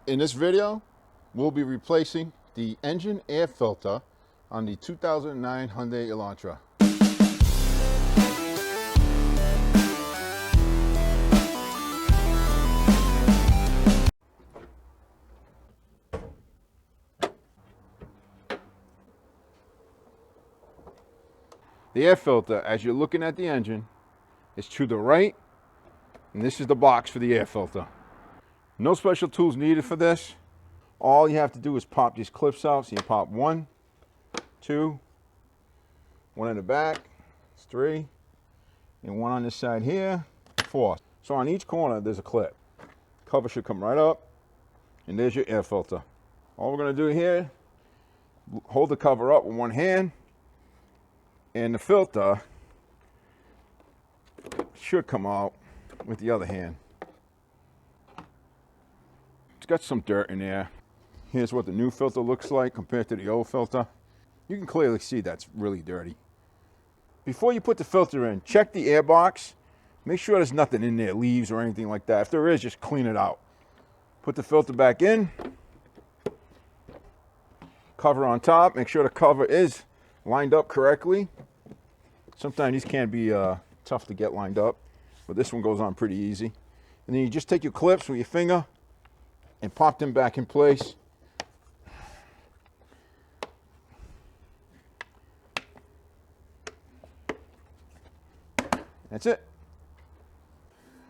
In this video, we'll be replacing the engine air filter on the 2009 Hyundai Elantra. The air filter, as you're looking at the engine, is to the right, and this is the box for the air filter. No special tools needed for this. All you have to do is pop these clips out. So you pop 1, 2, 1 in the back, it's 3, and 1 on this side here, 4. So on each corner, there's a clip. Cover should come right up, and there's your air filter. All we're gonna do here, hold the cover up with one hand, and the filter should come out with the other hand. It's got some dirt in there. Here's what the new filter looks like compared to the old filter. You can clearly see that's really dirty. Before you put the filter in, check the air box. Make sure there's nothing in there, leaves or anything like that. If there is, just clean it out. Put the filter back in. Cover on top. Make sure the cover is lined up correctly. Sometimes these can be tough to get lined up, but this one goes on pretty easy. And then you just take your clips with your finger and pop them back in place. That's it.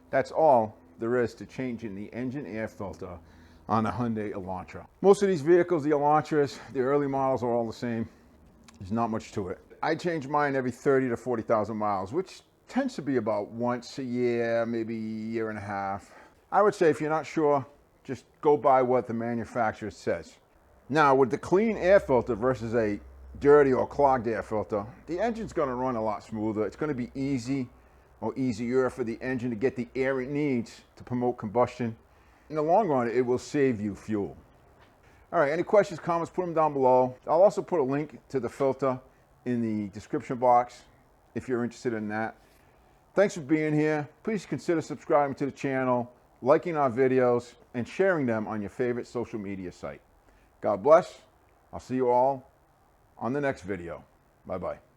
That's all there is to changing the engine air filter on a Hyundai Elantra. Most of these vehicles, the Elantras, the early models are all the same. There's not much to it. I change mine every 30 to 40,000 miles, which tends to be about once a year, maybe a year and a half. I would say if you're not sure, just go by what the manufacturer says. Now, with the clean air filter versus a dirty or clogged air filter, the engine's gonna run a lot smoother. It's gonna be easy or easier for the engine to get the air it needs to promote combustion. In the long run, it will save you fuel. All right, any questions, comments, put them down below. I'll also put a link to the filter in the description box if you're interested in that. Thanks for being here. Please consider subscribing to the channel, liking our videos, and sharing them on your favorite social media site. God bless. I'll see you all on the next video. Bye-bye.